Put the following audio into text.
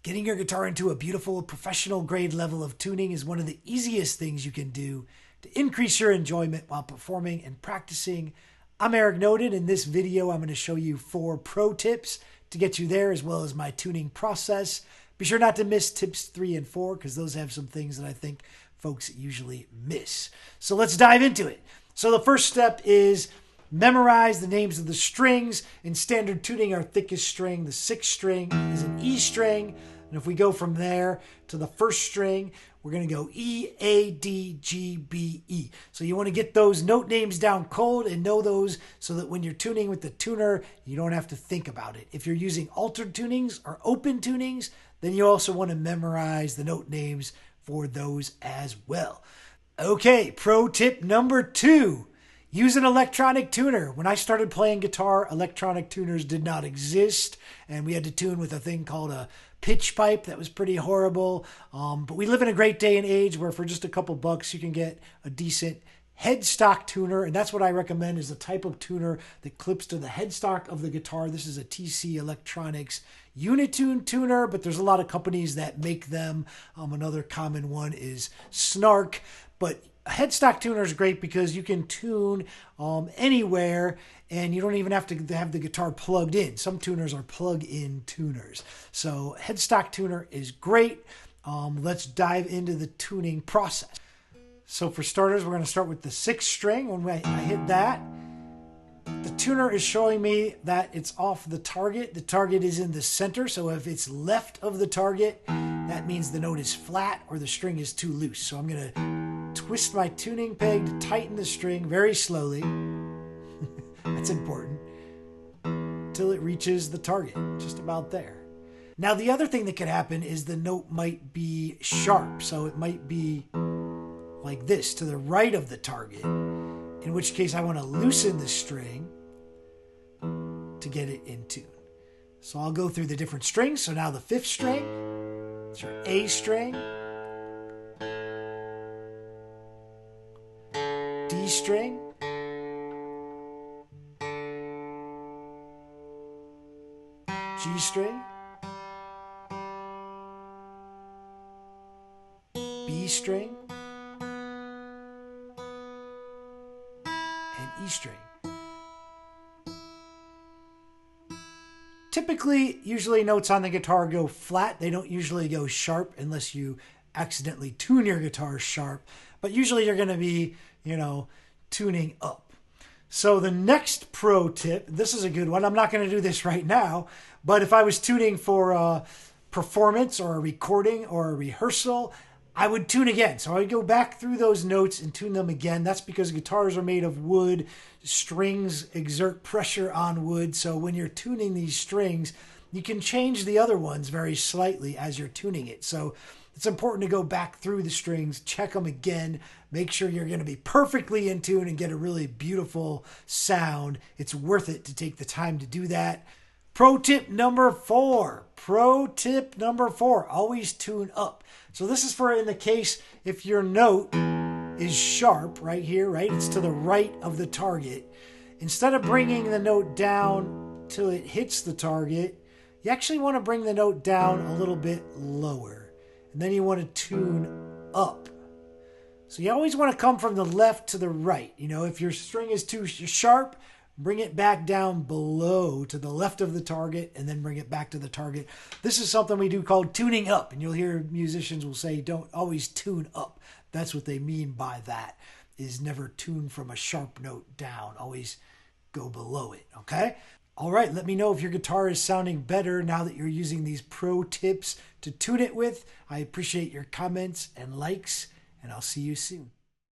Getting your guitar into a beautiful professional grade level of tuning is one of the easiest things you can do to increase your enjoyment while performing and practicing. I'm Eric Noden. In this video, I'm going to show you 4 pro tips to get you there, as well as my tuning process. Be sure not to miss tips 3 and 4 because those have some things that I think folks usually miss. So let's dive into it. So the first step is memorize the names of the strings. In standard tuning, our thickest string, the 6th string, is an E string. And if we go from there to the first string, we're going to go E, A, D, G, B, E. So you want to get those note names down cold and know those so that when you're tuning with the tuner, you don't have to think about it. If you're using altered tunings or open tunings, then you also want to memorize the note names for those as well. Okay, pro tip number 2. Use an electronic tuner. When I started playing guitar, electronic tuners did not exist, and we had to tune with a thing called a pitch pipe that was pretty horrible. But we live in a great day and age where for just a couple bucks you can get a decent headstock tuner, and that's what I recommend, is the type of tuner that clips to the headstock of the guitar. This is a TC Electronics Unitune tuner, but there's a lot of companies that make them. Another common one is Snark, but a headstock tuner is great because you can tune anywhere and you don't even have to have the guitar plugged in. Some tuners are plug-in tuners. So headstock tuner is great. Let's dive into the tuning process. So for starters, we're going to start with the 6th string. When I hit that, the tuner is showing me that it's off the target. The target is in the center, so if it's left of the target, that means the note is flat or the string is too loose. So I'm going to twist my tuning peg to tighten the string very slowly. That's important. Till it reaches the target, just about there. Now the other thing that could happen is the note might be sharp. So it might be like this, to the right of the target, in which case I want to loosen the string to get it in tune. So I'll go through the different strings. So now the 5th string, it's your A string, D string, G string, B string, and E string. Typically, usually notes on the guitar go flat. They don't usually go sharp unless you accidentally tune your guitar sharp. But usually you're going to be, tuning up. So the next pro tip, this is a good one. I'm not going to do this right now, but if I was tuning for a performance or a recording or a rehearsal, I would tune again. So I would go back through those notes and tune them again. That's because guitars are made of wood. Strings exert pressure on wood. So when you're tuning these strings, you can change the other ones very slightly as you're tuning it. So it's important to go back through the strings, check them again, make sure you're going to be perfectly in tune and get a really beautiful sound. It's worth it to take the time to do that. Pro tip number 4. Pro tip number 4. Always tune up. So this is for in the case if your note is sharp right here, right? It's to the right of the target. Instead of bringing the note down till it hits the target, you actually want to bring the note down a little bit lower. And then you want to tune up. So you always want to come from the left to the right. If your string is too sharp, bring it back down below to the left of the target and then bring it back to the target. This is something we do called tuning up. And you'll hear musicians will say, don't always tune up. That's what they mean by that, is never tune from a sharp note down. Always go below it, okay? All right, let me know if your guitar is sounding better now that you're using these pro tips to tune it with. I appreciate your comments and likes, and I'll see you soon.